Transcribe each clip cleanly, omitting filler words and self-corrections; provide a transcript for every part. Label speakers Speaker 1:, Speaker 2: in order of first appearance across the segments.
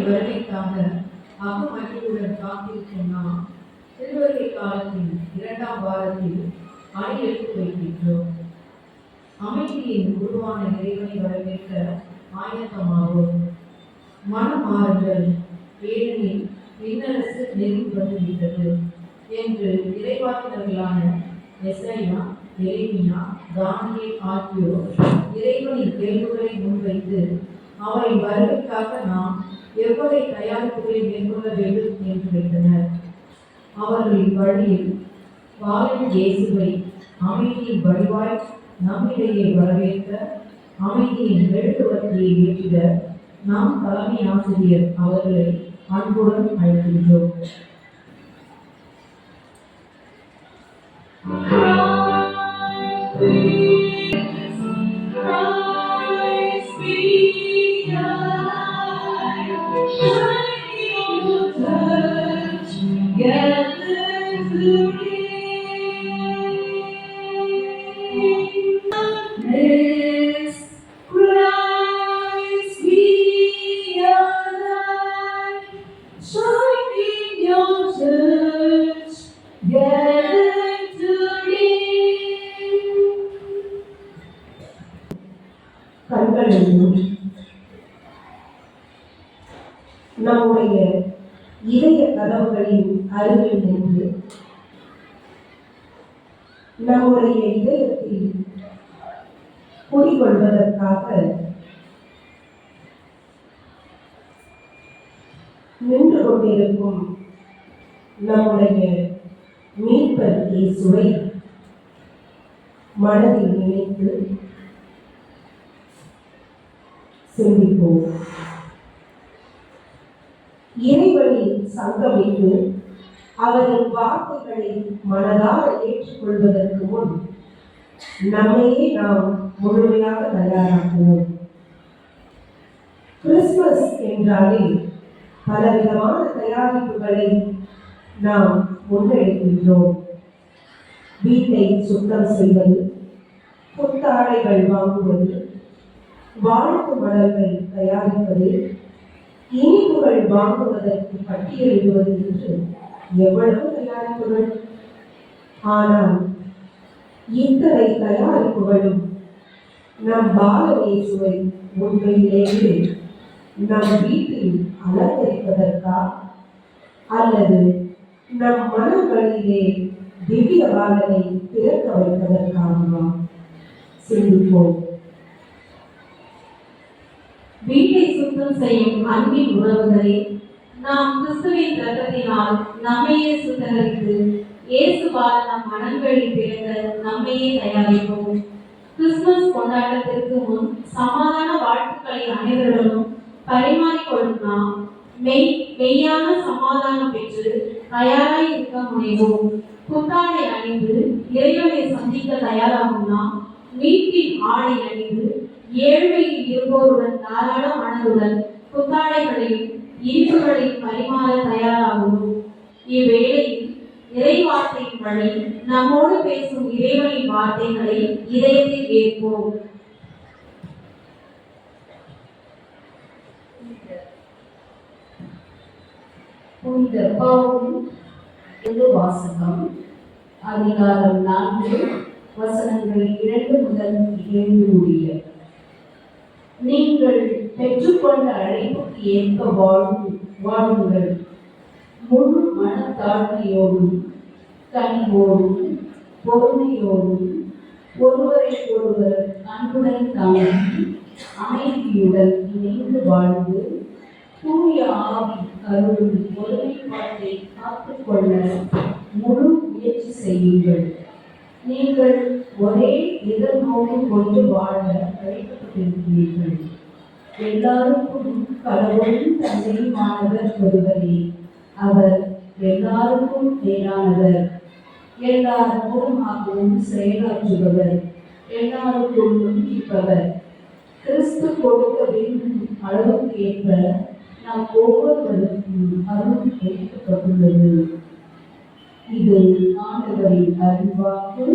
Speaker 1: வருகைக்காக அகமகிழ்வுடன் காத்திருக்கும் நாம் திருவருகை காலத்தின் 2ஆம் வாரத்தில் அடி எடுத்து வைக்கின்றோம். அமைதியின் உருவான இறைவனை வரவேற்க ஆயத்தமாகும். மனம் மாறுங்கள், ஏனெனில் விண்ணரசு நெருங்கி வந்துவிட்டது என்று இறைவாக்கினர்களான எசாயா, எரேமியா, தானியேல் ஆகியோர் இறைவனின் கேள்விகளை முன்வைத்து அவரின் வருகைக்காக நாம் எவ்வகை தயாரிப்புகளை மேற்கொள்ள வேண்டும் என்று வைத்தனர். அவர்களின் வழியில் வாழும் இயேசுவை அமைதியின் வடிவாய் நம்மிடையே வரவேற்க அமைதியின் எழுத்துவத்தியை ஏற்றிட நாம் தலைமை ஆசிரியர் அவர்களை அன்புடன் அழைக்கின்றோம்.
Speaker 2: நம்முடைய இதய கதவுகளின் அருகில் நின்று நம்முடைய இதயத்தில் குடிகொள்வதற்காக நின்று கொண்டிருக்கும் நம்முடைய மீட்பர் இயேசுவை மனதில் நினைத்து சிந்திப்போம். இறைவனில் சங்கமித்து அவரின் வார்த்தைகளை மனதார ஏற்றுக்கொள்வதற்கு முன் நம்மையே நாம் முழுமையாக தயாராக்குவோம். கிறிஸ்துமஸ் என்றாலே பலவிதமான தயாரிப்புகளை நாம் முன்னெடுக்கின்றோம். வீட்டை சுத்தம் செய்வது, புத்தாடைகள் வாங்குவது, வாழ்த்து மலர்கள் தயாரிப்பது, இனிப்புகள் வாங்குவதற்கு பட்டியலிடுவது என்று எவ்வளவு தயாரிப்புகள். ஆனால் இத்தனை தயாரிப்புகளும் நம் பாலநேசுவை உண்மையிலேயே நம் வீட்டில் அலங்கரிப்பதற்கா அல்லது நம் மனங்களிலே திவ்ய பாலனை திறக்க வைப்பதற்காகவா? சிந்திப்போம்.
Speaker 3: வீட்டை சுத்தம் செய்யும் அன்பின் உறவுகளே, நாம் கிறிஸ்துவின் இரத்தத்தினால் நம்மையே சுத்தகரித்து இயேசுவால் நம் மனங்களில் பிறந்த நம்மையே தயாரிப்போம். கிறிஸ்துமஸ் கொண்டாட்டத்திற்கு முன் சமாதான வாழ்த்துக்களை அனைவரிடமும் பரிமாறிக்கொள்ளும் நாம் மெய்யான சமாதானம் பெற்று தயாராய் இருக்க முனைவோம். புத்தாடை அணிந்து இறைவனை சந்திக்க தயாராகும் நாம் மீட்பின் ஆடை அணிந்து ஏழ்மையில் இருப்போருடன் தாராள மனதுடன் புத்தாடைகளையும் இனிப்புகளையும் பரிமாற தயாராகும். இவ்வேளையில் இறை வார்த்தையின் வழி நம்மோடு பேசும் இறைவனின் வார்த்தைகளை இதயத்தில் ஏற்போம்.
Speaker 1: புனித பவுல் வாசகம், அதிகாரம் 4, வசனங்கள் 2 முதல் 7 முடிய. நீங்கள் பெற்றுக்கொண்ட அழைப்புக்கு ஏற்ப வாழுங்கள். முழு மனத்தாழ்மையோடும் கனிவோடும் பொறுமையோடும் ஒருவரை ஒருவர் அன்புடன் தாங்கி அமைதியுடன் இணைந்து வாழ்ந்து தூய ஆவி அருளும் ஒருமைப்பாட்டை காத்துக்கொள்ள முழு முயற்சி செய்யுங்கள். நீங்கள் ஒரே எதிர்நோக்கு கொண்டு வாழ அழைக்கப்பட்டிருக்கிறீர்கள். எல்லாருக்கும் கடவுளும் தந்தையுமானவர் ஒருவரே. அவர் எல்லாருக்கும் மேலானவர், எல்லாருக்கும் செயலாற்றுபவர், எல்லாருக்குள்ளும் இருப்பவர். கிறிஸ்து கொடுக்க வேண்டும் அளவுக்கு ஏற்ப நாம் ஒவ்வொருவருக்கும் அருள் கொடுக்கப்பட்டுள்ளது. இது ஆண்டவரின் அருள்வாக்கு.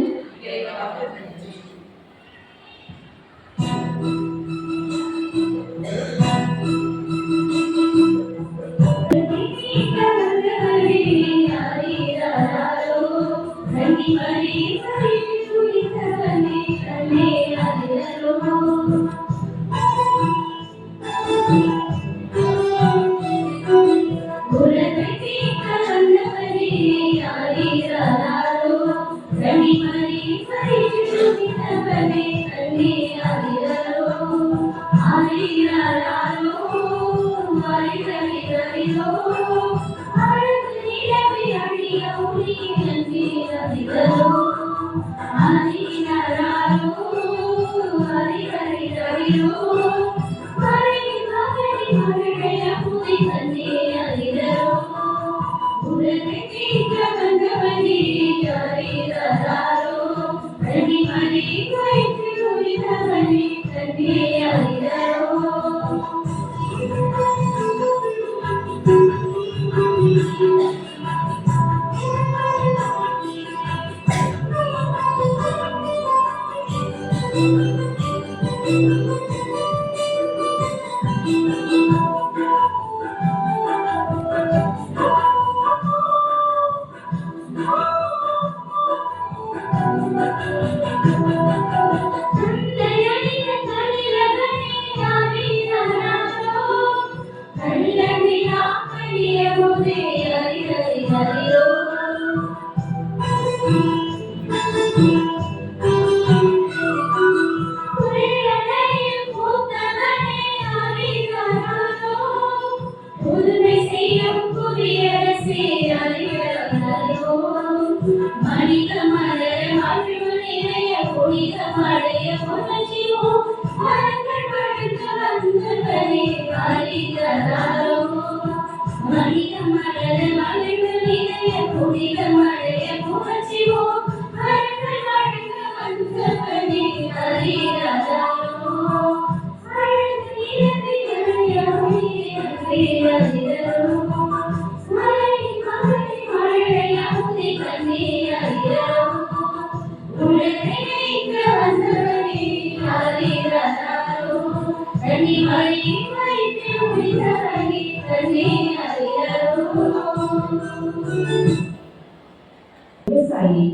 Speaker 1: விவசாயி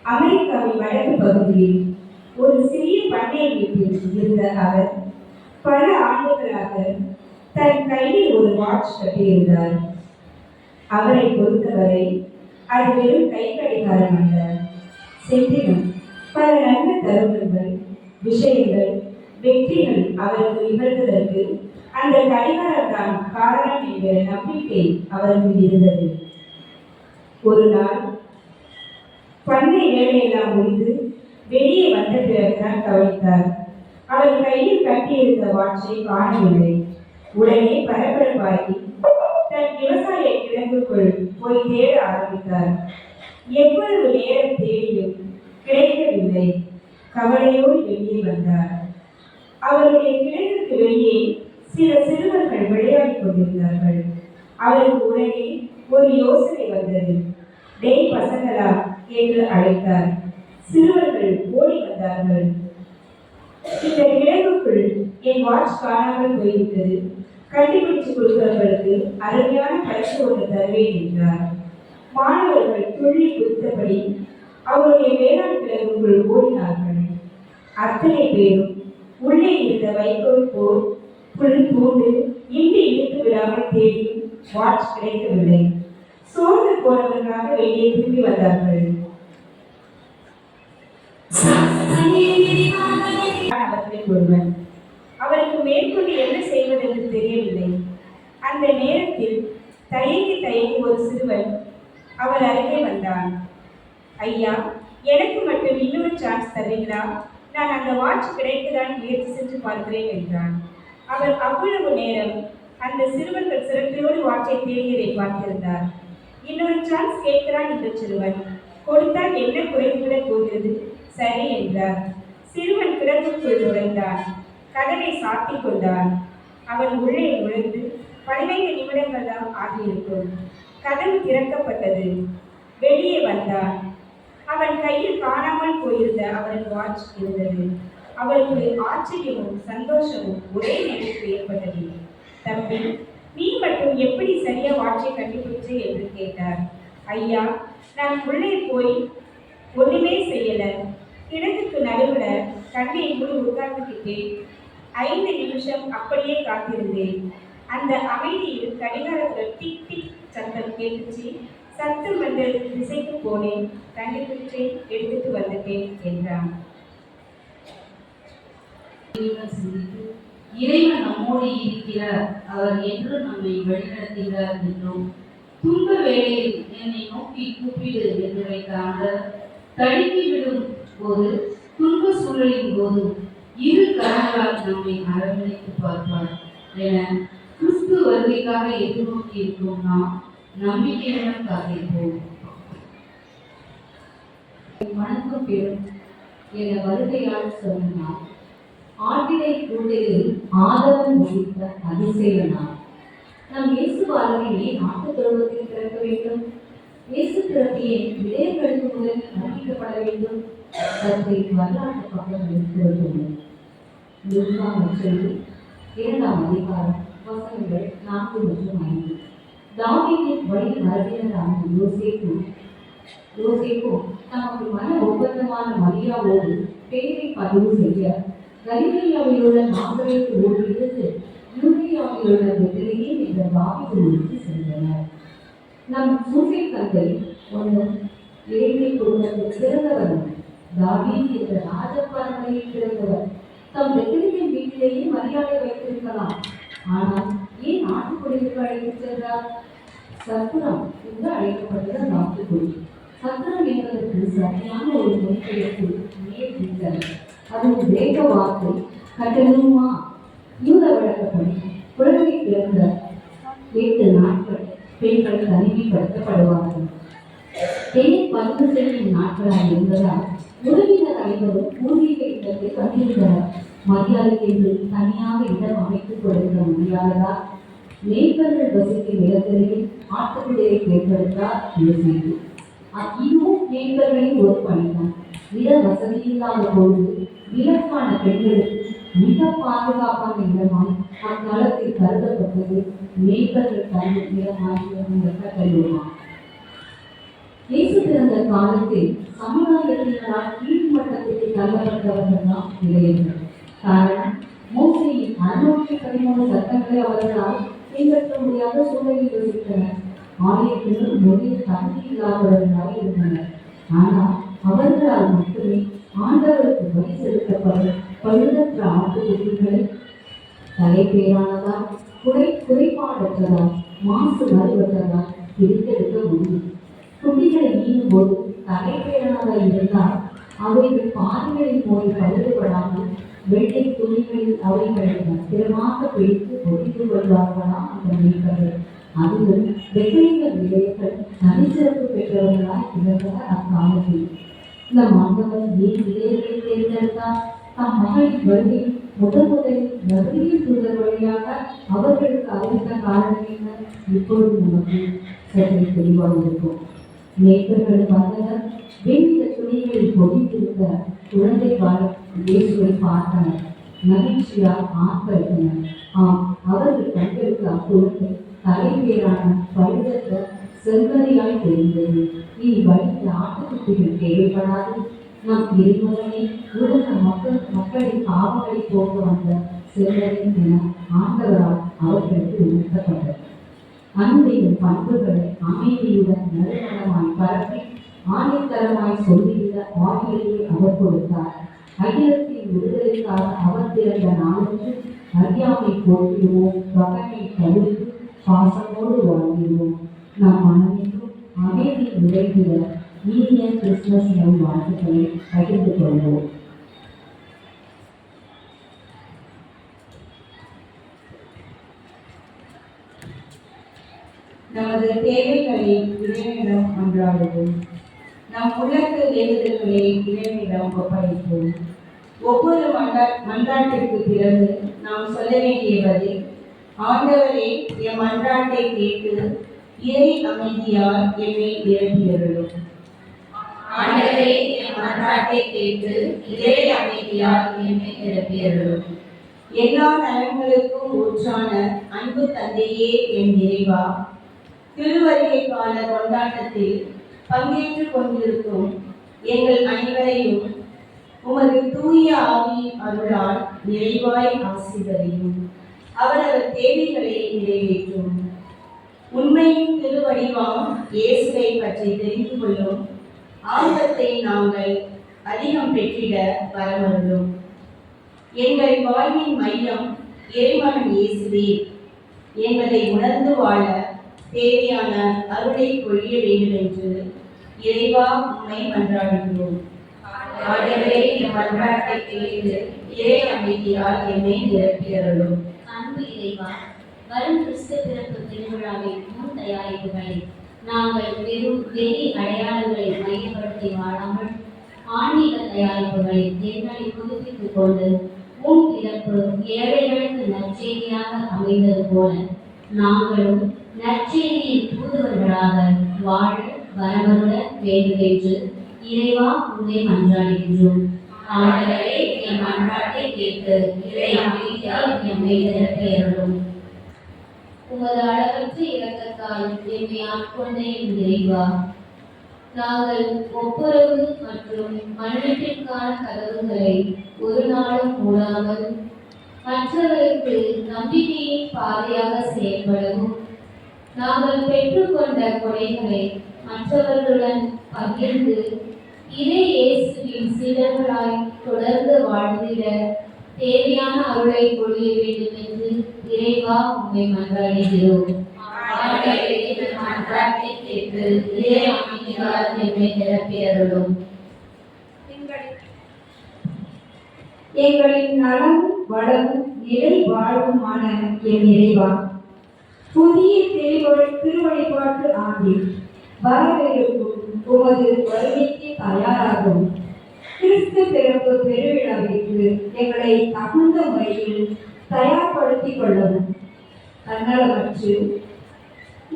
Speaker 1: அமெரிக்காவின் வடக்கு பகுதியில் ஒரு சிறிய பண்ணை வீட்டில் இருந்த அவர் பல ஆண்டுகளாக தன் கையில் ஒரு வாட்ச் கட்டியிருந்தார். அவரை பொறுத்தவரை அது வெறும் கை கடிகாரம் அல்ல, சென்றினம் பல நல்ல தருணங்கள், விஷயங்கள், வெற்றிகள் அவருக்கு நிகழ்ந்ததற்கு அந்த கடிகாரம் தான் காரணம் என்ற நம்பிக்கை அவருக்கு இருந்தது. ஒரு நாள் பண்ணை வேலையெல்லாம் முடிந்து வெளியே வந்த பிறகுதான் கவனித்தார். அவர் கையில் கட்டியிருந்த வாட்சை காணவில்லை. உடனே பரபரப்பாகி தன் விவசாய கிடங்குக்குள் போய் தேட ஆரம்பித்தார். எவ்வளவு நேரம் தேடியும் கிடைக்கவில்லை. கவலையோடு வெளியே வந்தார். அவருடைய கிடங்குக்கு வெளியே சில சிறுவர்கள் விளையாடிக் கொண்டிருந்தார்கள். அவருக்கு உடனே ஒரு யோசனை வந்தது. டேய் பசங்களா என்று அழைத்தார். சிறுவர்கள் ஓடி வந்தார்கள். இந்த கிடங்குக்குள் என் வாட்ச் காணாமல் போய்விட்டது, கண்டுபிடிச்சு கொடுக்கிறவர்களுக்கு அருமையான பரிசு ஒன்று தருவேன் என்றார். மாணவர்கள் துள்ளி குதித்தபடி அவருடைய வேளாண் கிடங்குக்குள் ஓடினார்கள். அத்தனை பேரும் உள்ளே இருந்த வைக்கோல் போல் புல் பூண்டு இன்றி இழுத்து விடாமல் தேடியும் வாட்ச் கிடைக்கவில்லை. சோர்ந்து போனவர்களாக வெளியே திரும்பி வந்தார்கள். அவர்களில் ஒருவன். அவருக்கு மேற்கொண்டு என்ன செய்வதென்று தெரியவில்லை. அந்த நேரத்தில் தயங்கி ஒரு சிறுவன் அவர் அருகே வந்தான். ஐயா, எனக்கு மட்டும் இன்னொரு சான்ஸ் தருவீங்களா? நான் அந்த வாட்ச் கிடைக்கதான் முயற்சி செஞ்சு பார்க்கிறேன் என்றான். அவர் அவ்வளவு நேரம் அந்த சிறுவர்கள் சிறப்போடு வாட்சை தேடியதை பார்த்திருந்தார். இன்னொரு சான்ஸ் கேட்கிறான் இந்த சிறுவன். கொடுத்தால் என்ன குறைந்துவிடப் போகிறது? சரி என்றார். சிறுவன் கிடங்குக்குள் நுழைந்தான். கதவை சாத்திக் கொண்டான். அவன் உள்ளே நுழைந்து 15 நிமிடங்கள் தான் ஆகியிருக்கும். கதவு திறக்கப்பட்டது. வெளியே வந்தான். அவன் கையில் காணாமல் போயிருந்த அவரின் வாட்ச் இருந்தது. அவருக்கு ஆச்சரியமும் சந்தோஷமும் ஒரே நேரத்தில் ஏற்பட்டது. தம்பி, நீ மட்டும் எப்படி சரியா வாட்சை கண்டுபிடிச்சு என்று கேட்டார். ஐயா, நான் உள்ளே போய் ஒண்ணுமே செய்யல. கிணத்துக்கு நடுவுல கண்ணை மூடி உட்கார்ந்துக்கிட்டே 5 நிமிஷம் அப்படியே காத்திருந்தேன். அந்த அமைதியில் கடிகாரத்துல டிக் டிக் சத்தம் கேட்டுச்சு. சத்து மண்டல் திசைக்கு போனேன், கண்டுபிடிச்சேன், எடுத்துட்டு வந்துட்டேன் என்றான்.
Speaker 3: இறைவன் நம்மோடு இருக்கிறார், அவர் என்று நம்மை வழிநடத்துகிறார் என்றும், துன்ப வேளையில் என்னை நோக்கி கூப்பிடு என்று வைத்த ஆண்டவர் தடுக்கி விடும் போது, துன்ப சூழலின் போது இரு கரங்களால் நம்மை அரவணைத்து பார்ப்பார் என கிறிஸ்து வருகைக்காக எதிர்நோக்கி இருக்கும் நாம் நம்பிக்கையுடன் காத்திருப்போம். வணக்கம் பெறும் என வருகையால் சொன்னார். ஆட்டினை கூட்டையில் ஆதரவு வகித்த அதிசய நாள். நம் இயேசு பாலகனே நாட்டு தொழுவத்தில் பிறக்க வேண்டும். இயேசு பிறப்பியை விளையர்களுக்கு முதலில் அறிவிக்கப்பட வேண்டும். சற்றை வரலாற்று பக்கங்களில் திறந்துள்ளது. லூக்கா நற்செய்தி 2ஆம் அதிகாரம் வசனங்கள் 4 மற்றும் 5. தாவீதின் வழி மரபினரான யோசேப்பும் தமக்கு மன ஒப்பந்தமான மரியாவோடு பெயரை பதிவு செய்ய கலிலேயாவில் உள்ள நாசரேத்து ஊரிலிருந்து யூதேயாவில் உள்ள பெத்லகேம் என்ற தாவீது ஊருக்கு சென்றனர். நம் சூசை தந்தை ஒன்றும் ஏழை குடும்பத்தில் பிறந்தவர். தாவீது என்ற ராஜபாரம்பரையில் பிறந்தவர். தம் பெத்லகேம் வீட்டிலேயே மரியாதை வைத்திருக்கலாம். ஆனால் ஏன் நாட்டுக்குடிக்கு அழைத்துச் சென்றார்? சத்திரம் என்று அழைக்கப்பட்ட நாட்டுக்குடி. சத்திரம் என்பதற்கு சரியான ஒரு மொழிபெயர்ப்பு நேர். அது கிரேக்க வார்த்தை கட்டலுமா. யூத வழக்கப்படி குழந்தை பிறந்த 8 நாட்கள் பெண்கள் தனிமைப்படுத்தப்படுவார்கள். பெண் பதிவு செய்யும் நாட்களாக இருந்ததால் உறவினர் அனைவரும் பூர்வீக இடத்தை வந்திருந்தனர். மரியாதைக்கு என்று தனியாக இடம் அமைத்துக் கொடுக்க முடியாததால் மேய்ப்பர்கள் வசிக்கும் இடத்திலேயே ஆட்டுக்குடியை தேர்ந்தெடுத்தார் யோசேப்பு. இதுவும் மேய்ப்பர்களின் ஒரு பணிதான். இட வசதி இல்லாத பொழுது விலக்கான பெண்களுக்கு மிக பாதுகாப்பான இடமாய் அக்காலத்தில் கருதப்பட்டது மேய்ப்பர்கள் தங்கும் இடமாகிய கட்டளையுமாம். இயேசு பிறந்த காலத்தில் சமுதாயத்தினரால் கீழ்மட்டத்திற்கு தள்ளப்பட்டவர்கள் தான் இளையர்கள். காரணம், மோசேயின் 613 சட்டங்களை அவர்களால் பின்பற்ற முடியாத சூழலில் வசித்தனர். ஆலயத்திலும் மொழி தகுதி இல்லாதவர்களாக இருந்தனர். ஆனால் அவர்களால் மட்டுமே ஆண்டவருக்கு பலி செலுத்தப்படும் பழுதற்ற ஆட்டுக்குட்டிகளை தலைப்பேரானதால் குறைபாடற்றதால் மாசு மறுவற்றதால் பிரித்தெடுக்க முடியும். குட்டிகளை ஈடும் போது தலைப்பேரானதாக இருந்தால் அவைகள் பாதைகளின் போது பழுதுபடாமல் வெள்ளை துணிகளில் அவைகளை பத்திரமாக பிடித்து பொறித்து கொள்வார்களா அந்த மீட்பர்கள். அதிலும் வெள்ளைகள் விளையர்கள் தனிச்சிறப்பு பெற்றவர்களாய் இருந்தனர் அக்காலத்தில். நம் ஆண்டவர் ஏன் இளையர்களை தேர்ந்தெடுத்தார்? தம் மகளின் வருகை முதலில் நபியின் தூதர் வழியாக அவர்களுக்கு அறிவித்த காரணம் என்ன? இப்பொழுது நமக்கு சற்று தெளிவாக இருக்கும். மேய்ப்பர்கள் வந்தனர். வெண்ணிற துணிகளில் பொதித்திருந்த குழந்தை இயேசுவை பார்த்தனர். மகிழ்ச்சியால் ஆர்ப்பரித்தனர். அவர்கள் கண்களுக்கு அக்குழந்தை தலைப்பேரான பழுதற்ற செங்கதியாய் தெரிந்தது. இனி வழித்த ஆட்டுக்குட்டிகள் தேவைப்படாது. நம் இறைவனை உலக மக்களின் பாவங்களை போக்க வந்த செங்கதி என ஆண்டவரால் அவர்களுக்கு உணர்த்தப்பட்டது. அன்பின் பண்புகளை அமைதியுடன் நறுமணமாய் பரப்பி ஆணைத்தரமாய் சொல்லிவிட ஆணையிலேயே அவர் கொடுத்தார். அகிலத்தின் விடுதலைக்காக அவர் திறந்த நாளுக்கு அறியாமை போட்டிடுவோம், பகமை தவிர்த்து பாசமோடு வாழ்கிறோம். நம் மனதிற்கும் அமைதி நிறைந்த இனிய கிறிஸ்துமஸ் நல் வாழ்த்துக்களை பகிர்ந்து கொள்வோம்.
Speaker 1: நமது தேவைகளை இறைவனிடம் மன்றாடுவோம். நம் உள்ளத்து வேண்டுதல்களை இறைவனிடம் ஒப்படைப்போம். ஒவ்வொரு மன்றாட்டிற்கு பிறகு நாம் சொல்ல வேண்டிய பதில், ஆண்டவரே என் மன்றாட்டை கேட்டு இறை அமைதியால் என்னை நிரப்பியருளும்.
Speaker 3: ஆண்டவரே என் மன்றாட்டை கேட்டு இறை அமைதியால் என்னை நிரப்பியருளும்.
Speaker 1: எல்லா நலன்களுக்கும் ஊற்றான அன்பு தந்தையே என் இறைவா, திருவருகை கால கொண்டாட்டத்தில் பங்கேற்றுக் கொண்டிருக்கும்
Speaker 4: எங்கள் அனைவரையும் உமது தூய ஆவியின் அருளால் நிறைவாய் ஆசீர்வதியும். அவரவர் தேவைகளை நிறைவேற்றும். உண்மையின் திருவடிவாம் இயேசுவை பற்றி தெரிந்து கொள்ளும் ஆர்வத்தை நாங்கள் அதிகம் பெற்றிட வரமருளும். எங்கள் வாழ்வின் மையம் இறைமகன் இயேசுவே என்பதை உணர்ந்து வாழ தேவையான அருளை பொழிய வேண்டும் என்று இறைவா உம்மை மன்றாடுகிறோம். ஆண்டவரே, என் மன்றாட்டை கேட்டு இறை அமைதியால் என்னை நிரப்பியருளும்.
Speaker 5: அன்பு இறைவா, வரும் கிறிஸ்து பிறப்பு திருவிழாவின் முன் தயாரிப்புகளை நாங்கள் வெறும் வெளி அடையாளங்களை மையப்படுத்தி வாழாமல் ஆன்மீக தயாரிப்புகளை எங்களை புதுப்பித்துக் கொண்டு முன் பிறப்பு ஏழைகளுக்கு நற்செய்தியாக அமைந்தது போல நாங்களும் நற்செய்தியின் தூதுவர்களாக வாழ வரமருள வேண்டும் என்று இறைவா உன்னை மன்றாடுகின்றோம். ஆண்டவரே, என் மன்றாட்டை கேட்டு இறை அமைதியால் எம்மை நிரப்பியருளும். உமது அளவற்ற இரக்கத்தால் எம்மை ஆட்கொண்ட என் இறைவா, நாங்கள் ஒப்புரவு மற்றும் மன்னிப்பிற்கான கதவுகளை ஒரு நாளும் மூடாமல் மற்றவருக்கு நம்பிக்கையின் பாதையாக செயல்படவும் நாங்கள் பெற்றுக்கொண்ட கொடைகளை மற்றவர்களுடன் பகிர்ந்து இறை இயேசுவின் சீடர்களாய் தொடர்ந்து வாழ்ந்திட தேவையான அருளை பொழிய வேண்டும் என்று இறைவா உம்மை மன்றாடுகிறோம். மன்றாட்டை கேட்டு இறை அமைதியால் எம்மை நிரப்பியருளும்.
Speaker 1: எங்களின் நலம் வளம் நிலை வாழ்வுமான என் இறைவா, புதிய திருவழிபாட்டு ஆண்டில் வரவிருக்கும் உமது வருகைக்கு தயாராகும் கிறிஸ்து பிறப்பு பெருவிழாவிற்கு எங்களை தகுந்த முறையில் தயார்படுத்திக் கொள்ளவும், தன்னலமற்று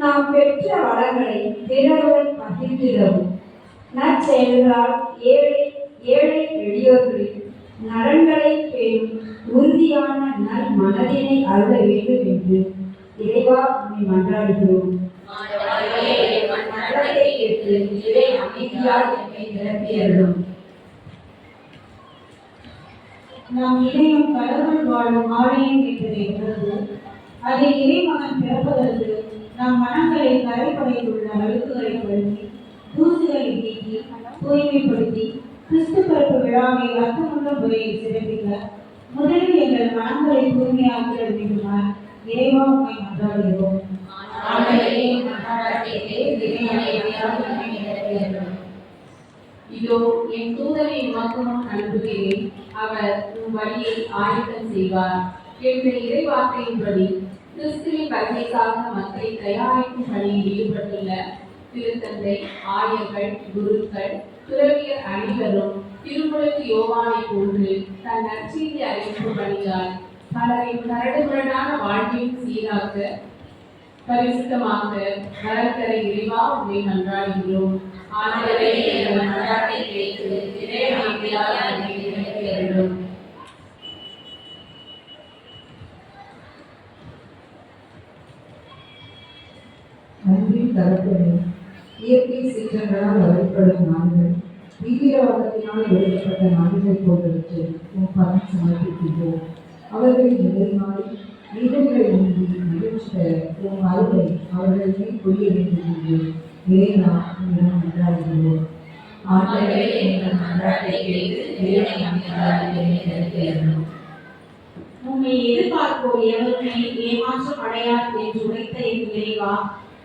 Speaker 1: நாம் பெற்ற வளங்களை பிறருடன் பகிர்ந்திடவும், நற்செயல்களால் ஏழை எளியோர்களின் நலன்களை பேணும் உறுதியான நல் மனதினை அருள வேண்டும் என்று இறைவா உம்மை மன்றாடுகிறோம். இறை அமைதியால் எம்மை நிரப்பியருளும்.
Speaker 6: நாம் இணையும் கடவுள் வாழும் ஆலயம் என்பதை உணர்ந்து அதில் இறைமகன் பிறப்பதற்கு நம் மனங்களை கரைப்படைத்துள்ள அழுக்குகளை கழுவி தூசுகளை நீக்கி தூய்மைப்படுத்தி கிறிஸ்து பிறப்பு விழாவை அர்த்தமுள்ள முறையில் சிறப்பிக்க முதலில் எங்கள் மனங்களை தூய்மையாக்கிட வேண்டுமாய் இறைவா உம்மை மன்றாடுகிறோம்.
Speaker 3: இதோ என் தூதரை உமக்கும் அனுப்புகிறேன், அவர் உன் வழியை ஆயத்தம் செய்வார் என்ற இறைவார்த்தையின்படி கிறிஸ்துவின் வருகைக்காக மக்களை தயாரிக்கும் பணியில் ஈடுபட்டுள்ள திருத்தந்தை, ஆயர்கள், குருக்கள், துறவியர் அனைவரும் திருமுழுக்கு யோவானை போன்று தன் நற்செய்தி அறிவிப்பு பணியால் பலரின் கரடுமுரடான வாழ்க்கையும் சீராக்க பரிசுத்தமாக வரத்தர இறைவா உம்மை மன்றாடுகிறோம். ஆண்டவரே, எங்கள் மன்றாட்டை கேட்டு இறை அமைதியால் எம்மை நிரப்பியருளும்.
Speaker 2: அன்பின் தரப்படும் இயற்கை சீற்றங்களால் வரைப்படும் நாடுகள், தீவிரவாதத்தினால் எழுதப்பட்ட நாடுகள் போன்றவற்றை உம் பணம் சமர்ப்பிக்கின்றோம். அவர்களின் நிலைமாறி வீடுகளை நீங்கி மகிழ்ச்சி பெற உம் அருளை அவர்கள் மேல் புரிய வேண்டும் என்று இறைவா உம்மிடம் மன்றாடுகிறோம். ஆண்டவரே, எங்கள் மன்றாட்டை கேட்டு இறை அமைதியால் எம்மை நிரப்பியருளும்.
Speaker 6: உம்மை எதிர்பார்ப்போர் எவருமே ஏமாற்றம் அடையார் என்று உரைத்த என் இறைவா,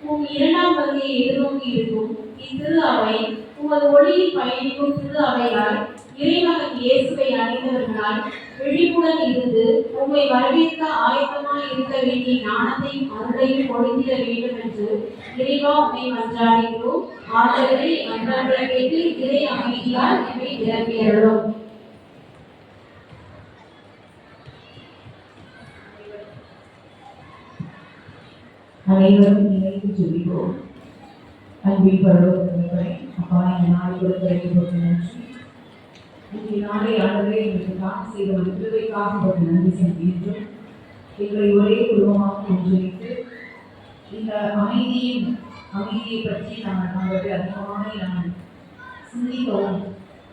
Speaker 6: உம் இரண்டாம் வருகையை எதிர்நோக்கி இருக்கும் இத்திரு அவை உமது ஒளியில் பயணிக்கும் திரு அவையால் இறைமகன் இயேசுவை அடைந்தவர்களால் விழிப்புடன் இருந்து உம்மை வரவேற்க ஆயத்தமாய் இருக்க வேண்டிய ஞானத்தையும் அருளையும் பொழிந்திட வேண்டும் என்று இறைவா உம்மை மன்றாடுகிறோம். ஆண்டவரே, மன்றாட்டை கேட்டு இறை அமைதியால் எம்மை நிரப்பியருளும்.
Speaker 2: அனைவரும் இணைந்து ஜெபிப்போம். அன்பின் பரலோகத்தகப்பனே, அப்பா, இந்த நாள் கொடுத்த நன்றி. இந்த நாளை ஆண்டவரே எங்களுக்கு காத்து செய்த ஒரு கிருபைக்காக ஒரு நன்றி செலுத்துகின்றோம். எங்களை ஒரே குடும்பமாக ஒன்றிணைத்து இந்த அமைதியை பற்றி நாங்கள் அதிகமாக நாம் சிந்திக்கவும்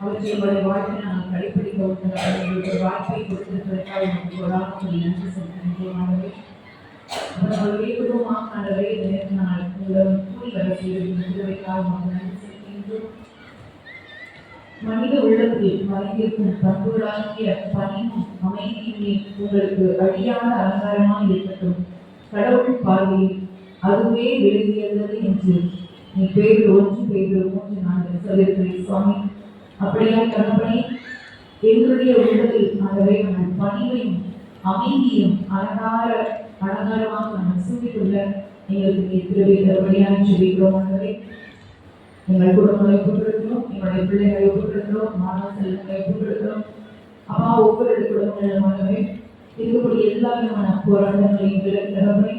Speaker 2: அவற்றை எங்களுடைய வாழ்க்கையை நாங்கள் கடைபிடிக்க எங்களுக்கு வாய்ப்பை கொடுத்திருப்பதற்காக உங்களுக்கு கொடாமல் நன்றி செலுத்துகின்றோம். அவர்களுடைய குடும்பமாக ஆண்டவரே இந்த நேரத்தில் நாங்கள் உங்களிடம் கூடி வர செய்திருக்கிறதற்காக நன்றி செலுத்துகின்றோம். மனித உள்ளத்தில் மறைந்திருக்கும் பண்புகளாகிய பணியும் அமைதியுமே உங்களுக்கு அழியாத அலங்காரமாக இருக்கட்டும். கடவுள் பார்வையில் அதுவே விலகியது என்று நீ பேர் 1 சொல்லியிருக்கிறேன் சுவாமி. அப்படியாக கடவுளை எங்களுடைய உள்ளத்தில் ஆகவே நாங்கள் பணிவையும் அமைதியும் அலங்காரமாக நாங்கள் சூழ்ந்துள்ள எங்களுக்கு திருவை தருபடியாக சொல்லிக்கிறோம். ஆகவே எங்கள் குடும்பங்களை ஒப்புக்கொடுக்கிறோம், எங்களுடைய பிள்ளைகளை ஒப்புக்கொடுக்கிறோம், மாணவ செல்வங்களை ஒப்புக்கொடுக்கிறோம். அப்பா ஒவ்வொரு குடும்பங்களுமாகவே இருக்கக்கூடிய எல்லா விதமான போராட்டங்களையும் விலகிறவரை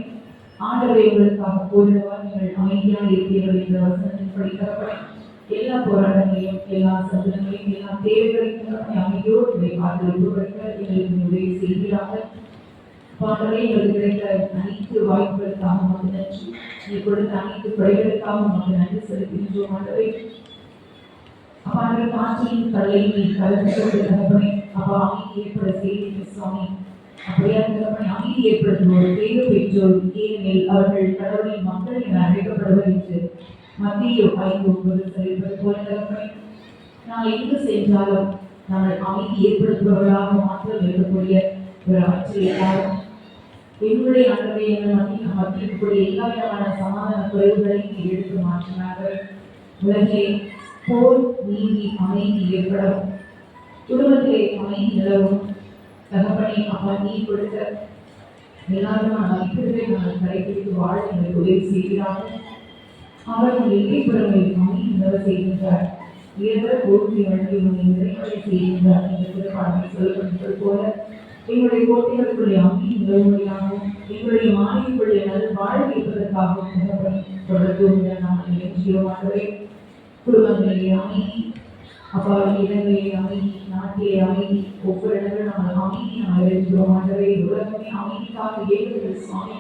Speaker 2: ஆண்டவரை உங்களுக்காக போடுவா நீங்கள் அமைதியாக இருக்கிறீர்கள் என்ற வசனத்தின் படிக்கிறவரை எல்லா போராட்டங்களையும் எல்லா சந்தனங்களையும் எல்லா தேவைகளையும் அமைதியோடு இதை பார்த்து ஒப்புக்கொடுக்க எங்களுக்கு உதவி செய்கிறார்கள். பாடலை எங்களுக்கு கிடைத்த அனைத்து வாய்ப்புகளுக்காக நமக்கு நன்றி. நீ கொடுத்த அனைத்து கொடைகளுக்காக நமக்கு நன்றி செலுத்துகின்றோம். ஆண்டவரே அப்பாங்கள் காற்றின் தலையை கலந்து கொண்டு அப்பா அமைதி ஏற்பட செய்தி சுவாமி. அப்படியே அமைதி ஏற்படுத்துவோர் தேர்வு பெற்றோர் ஏனெனில் அவர்கள் கடவுளின் மக்கள் என அழைக்கப்படுவர் என்று மத்திய 5:9 சொல்லியிருப்பது போல தகப்பனே நாம் எங்கு சென்றாலும் நாங்கள் அமைதி ஏற்படுத்துபவர்களாக மாற்றம் இருக்கக்கூடிய ஒரு அமைச்சர் எல்லாரும் எங்களுடைய ஆண்டவரை எங்கள் மத்தியில் இருக்கக்கூடிய எல்லா விதமான சமாதான குறைவுகளையும் எடுத்து மாற்றினார்கள். உலகிலே போர் நீதி அமைதி ஏற்படவும் குடும்பத்திலே அமைதி நிலவும் தகப்பனை அப்பா நீ கொடுத்த எல்லாருமான மதிப்புகளை நாங்கள் கடைபிடித்து வாழ எங்களுக்கு உதவி செய்கிறார்கள். அவர்கள் எல்லைப்புறங்களில் அமைதி நிலவ செய்கின்றார். உயர்ந்த போற்றி வழங்கி உன்னை நிறைவடை செய்கின்றார் என்ற திருப்பாடலை சொல்லப்படுவது போல எங்களுடைய கோட்டைகளுக்குள்ளே அமைதி நிலவுவதாகவும் எங்களுடைய மாநிலக்குள்ளே நல்ல வாழ வைப்பதற்காகவும் தகப்பனை தொடர்பு நாங்கள் நிகழ்ச்சியோமாகவே குடும்பங்களிலே அமைதி அப்பா இடங்களிலே அமைதி நாட்டிலே அமைதி ஒவ்வொரு இடங்களும் நாங்கள் அமைதி நாங்கள் இருக்கிறோம். ஆண்டவரே உலகமே அமைதிக்காக ஏற்படுகிறது சுவாமி.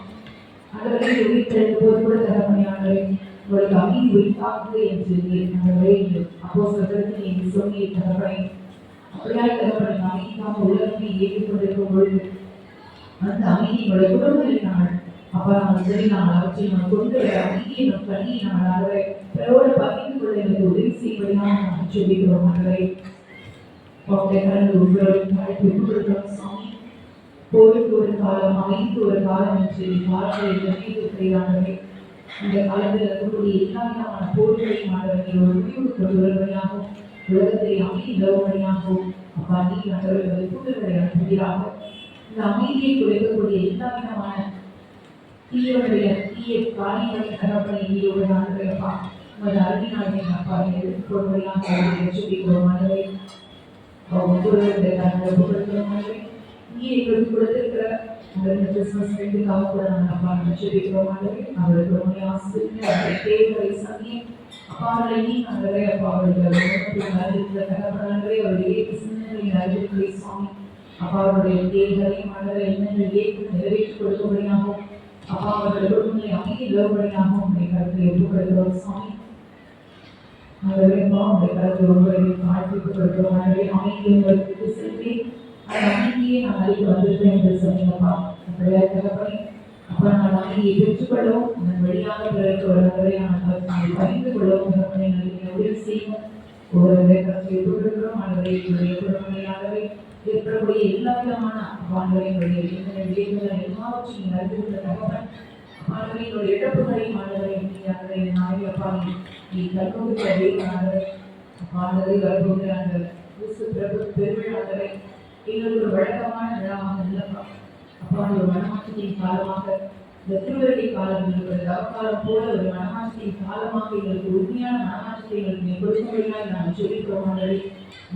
Speaker 2: ஆண்டவரே உயிர்த்தெழுந்த போது கூட தகப்பனை ஆண்டவரே உங்களுக்கு அமைதி உயிர்த்தாக்குது என்று ஆண்டவரே அப்போஸ்தலர்களுக்கு நீங்கள் சொன்னீர் தகப்பனை. அப்படியாக தகப்பனை அமைதிக்காக உலகமே ஏற்றுக்கொண்டிருக்கும் பொழுது அந்த அமைதி எங்களுடைய குடும்பங்களில் நாங்கள் அப்பா நாங்கள் சரி நாங்கள் அவற்றை நாங்கள் கொண்டு வர அமைதியை நம் கண்ணியை நாங்கள் ஆண்டவரை பிறரோடு பகிர்ந்து கொள்ள எனக்கு உதவி செய்வதாக நாங்கள் சொல்லிக்கிறோம். ஆண்டவரை சுவாமி போருக்கு ஒரு காலம் அமைதிக்கு ஒரு காலம் என்று காலங்களை நிர்ணயித்திருக்கிறார்களே இந்த காலத்தில் இருக்கக்கூடிய எல்லா விதமான போர்களையும் ஆண்டவர்கள் ஒரு முடிவு கொண்டு வருவதையாகவும் உலகத்தை அமைதி நிலவுவதையாகவும் அப்பா நீ ஆண்டவர்கள் கூடுதலை அனுப்புகிறார்கள். இந்த அமைதியை குறைக்கக்கூடிய எல்லா விதமான தீய காரியங்களை தகப்பனை ஈரோடு ஆண்டவரைப்பா உமது அருகினாலே அப்பா எடுத்துக்கொள்வதையாக சொல்லிக்கிறோம். ஆண்டவரை நீ எங்களுக்கு கொடுத்திருக்கிற கிறிஸ்துமஸ் ரெண்டுக்காக கூட நாங்கள் அப்பா சொல்லிக்கிறோம். ஆண்டவரை அவர்களுக்கு உண்மை ஆசிரியர் அவருடைய தேவைகளை சந்தியும் அப்பா அவர்களை நீ ஆண்டவரை அப்பா அவர்கள் அறிவிக்கிற தகப்பனே அவருடைய சிந்தனைகளின் அறிவிக்கலை சுவாமி அப்பா அவருடைய தேவைகளையும் ஆண்டவரை எண்ணங்கள் ஏற்று நிறைவேற்றி கொடுக்கும்படியாகவும் அப்பா அவர்கள் குடும்பங்களை அமைதி நிலவுபடியாகவும் உங்களுடைய கருத்தை ஒப்புக்கொடுக்கிறோம் சுவாமி. ஆண்டவரேப்பா உங்களுடைய கருத்தை ஒவ்வொரு வாழ்த்துக்கொடுக்கிறோம். ஆண்டவரே அமைதியை உங்களுக்கு செலுத்தி அந்த அமைதியை நான் அறிவு வந்திருக்கேன் என்று சொன்னீங்கப்பா. அப்படியே தகப்பனே அப்போ நாங்கள் அமைதியை பெற்றுக்கொள்ளவும் அதன் வழியாக பிறருக்கு வருவதை நாங்கள் பகிர்ந்து கொள்ளவும் தகப்பனை நீங்கள் உதவி செய்யும். ஒவ்வொரு கருத்தை ஒப்புக்கொடுக்கிறோம். ஆண்டவரே என்னுடைய குடும்பங்களாகவே ஏற்படக்கூடிய எல்லா விதமான ஆண்டவரையுடைய எல்லாவற்றையும் நீங்கள் அறிந்துள்ள தகவல் ஆண்டவரையுடைய இழப்புகளை ஆண்டவரை நாயகப்பா நீ கற்புகளை ஆண்டவரை வருகிற அந்த பிரபு பெருவிழாக்களை எங்களுக்கு ஒரு வழக்கமான விழாவாக இல்லப்பா. அப்பா ஒரு மனமாற்றத்தின் காலமாக இந்த திருவருகை காலம் எங்களுக்கு தவக்காலம் போல ஒரு மனமாற்றத்தின் காலமாக எங்களுக்கு உண்மையான மனமாற்றத்தை எங்களுக்கு கொடுக்கும்படியாக நாங்கள் சொல்லிக்கிறோம். ஆண்டவரை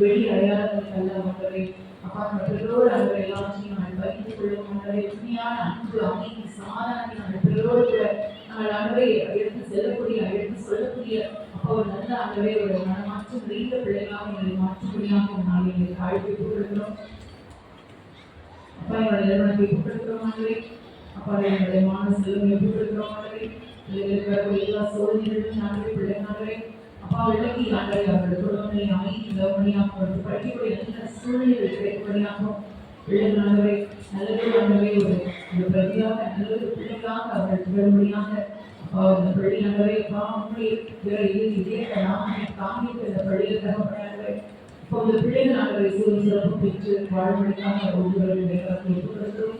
Speaker 2: வெளி அடையாளங்கள் அல்ல ஆண்டவரை அப்பா பிறரோடு அவர்கள் எல்லாவற்றையும் நாங்கள் பகிர்ந்து கொள்ளும். ஆண்டவரை உண்மையான அன்பு அமைதி சமாதானத்தை நாங்கள் பிறரோடு கூட நாங்கள் ஆண்டவரை எடுத்து செல்லக்கூடிய எடுத்து சொல்லக்கூடிய அப்பா ஒரு நல்ல ஆண்டவரை ஒரு மனமாற்றம் நிறைந்த பிள்ளைகளாக எங்களை மாற்றும்படியாக நாங்கள் எங்களுக்கு அழைப்பு கொடுக்கிறோம். அப்பா எங்களுடைய நிறுவனத்தை கொடுக்கிறோம். ஆண்டவரை அப்பா எங்களுடைய மாணவ செல்வங்களை கொடுக்கிறோம். ஆண்டவரை பிள்ளைகளுக்கு வரக்கூடிய எல்லா சோதனைகளும் நாங்கள் பிள்ளைங்களே அப்பா விளக்கி ஆண்டவரே அவர்கள் குடும்பங்களை அமைதி கவனியாக அவர்கள் படிக்கக்கூடிய நல்ல சூழ்நிலை கிடைக்கும்படியாகவும் பிள்ளைகள் ஆண்டவரை நல்லது ஆண்டவரை ஒரு பிரதியாக நல்லது பிள்ளைகளாக அவர்கள் திகழும்படியாக அப்பா இந்த பள்ளி ஆண்டவரை அப்பா உங்களுடைய இதே நாமே காமித்து இந்த பள்ளியில் தகவல் இப்போ இந்த பிள்ளைகள் ஆண்டவரை சிறப்பு பெற்று வாழ்வதற்காக ஒவ்வொருவருடைய கருத்தை ஒப்புக்கொடுக்கிறோம்.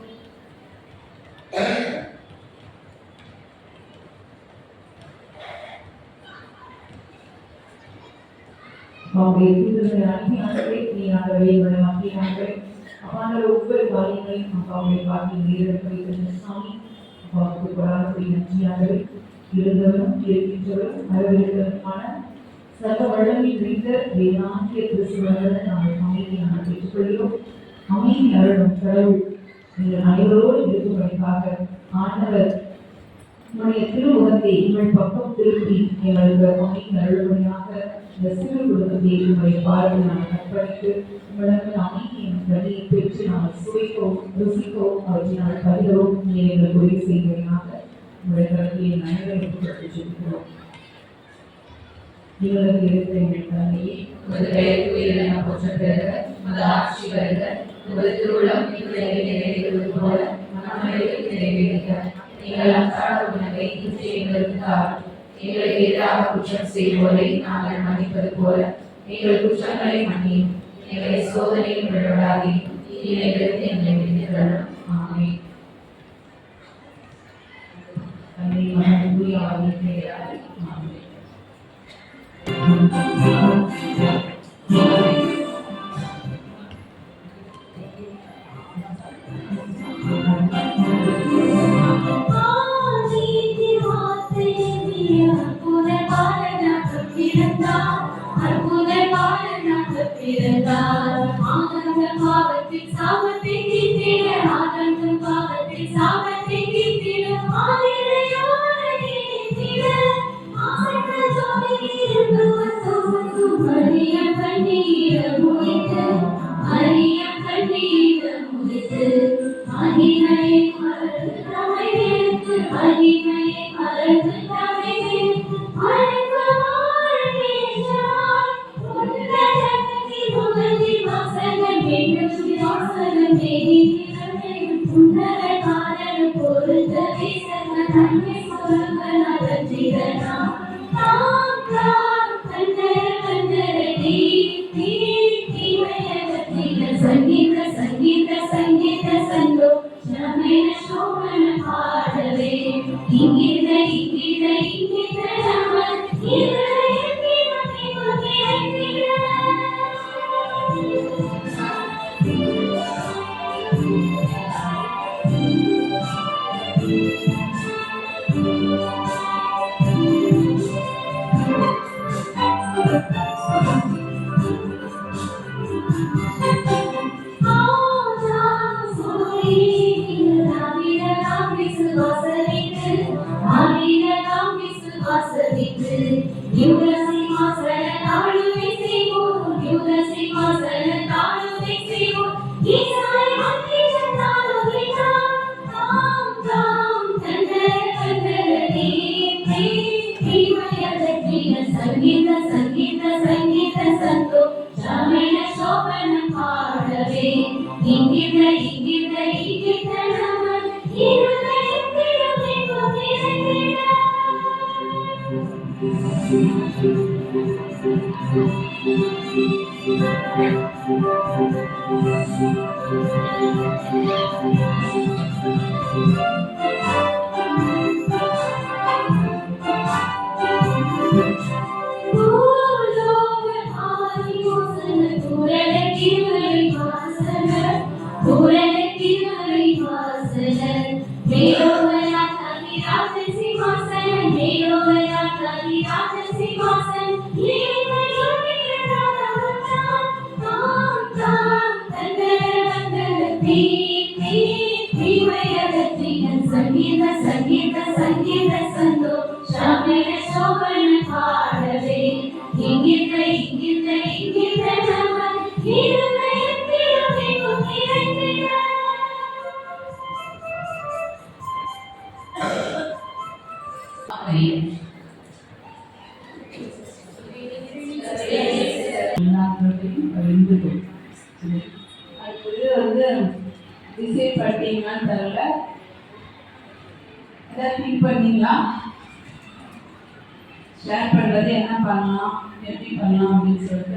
Speaker 2: அவருடைய தூதர்களை அனுப்பி ஆண்டவரை நீ ஆண்டவரை இவரை மாற்றி ஆண்டவரை அப்பாண்டவர் ஒவ்வொரு காரியங்களையும் அப்பாவுடைய காட்டில் நீரெடுக்க வைத்திருந்த சாமி அப்பாவுக்கு கொடாதபடி நன்றி ஆண்டவரை இருந்தவரும் இருக்கின்றவரும் வரவிருக்கிறதுமான சர்வ வல்லமை நிறைந்த வேதாந்திய கிறிஸ்துவர்களை நாங்கள் அமைதியை நாங்கள் பெற்றுக்கொள்கிறோம். அமைதி அருளும் கடவுள் நீங்கள் அனைவரோடு இருக்கும்படிக்காக ஆண்டவர் உங்களுடைய திருமுகத்தை உங்கள் பக்கம் திருப்பி எங்களுக்கு அமைதி அருள்படியாக இந்த சிறு குடும்பத்தை உங்களுடைய பார்வை நாங்கள் அர்ப்பணித்து உங்களுக்கு அமைதியின் வழியை பெற்று நாங்கள் சுவைக்கவும் ருசிக்கவும் அவற்றை நாங்கள் பகிரவும் நீங்கள் எங்களுக்கு உதவி செய்வதாக உங்களுடைய கருத்தை அனைவரும் பெற்றிருக்கிறோம். இவர்களுக்கு இருக்கிற எங்கள் தந்தையே
Speaker 5: உமது பெயர் தூயது என போற்றப் பெறுக. உமது ஆட்சி வருக. உமது திருவுளம் விண்ணுலகில் நிறைவேறுவது போல மனங்களில் நிறைவேறுக. எங்கள் அன்றாட உணவை இன்று எங்களுக்கு தாரும். எங்களுக்கு எதிராக குற்றம் செய்வோரை நாங்கள் மன்னிப்பது போல எங்கள் குற்றங்களை மன்னியும். எங்களை சோதனையில் விழவிடாதே, தீமைகளுக்கு எங்களை விடுவித்தருளும். ஆமென்.
Speaker 2: தந்தை மகன் தூய ஆவியின் பெயராலே ஆமென்.
Speaker 7: ரிசீவ் பண்ணிட்டீங்களான்னு தெரியல. ஏதாவது திங்க் பண்ணீங்களா? ஷேர் பண்ணுறது என்ன பண்ணலாம், எப்படி பண்ணலாம் அப்படின்னு சொல்லிட்டு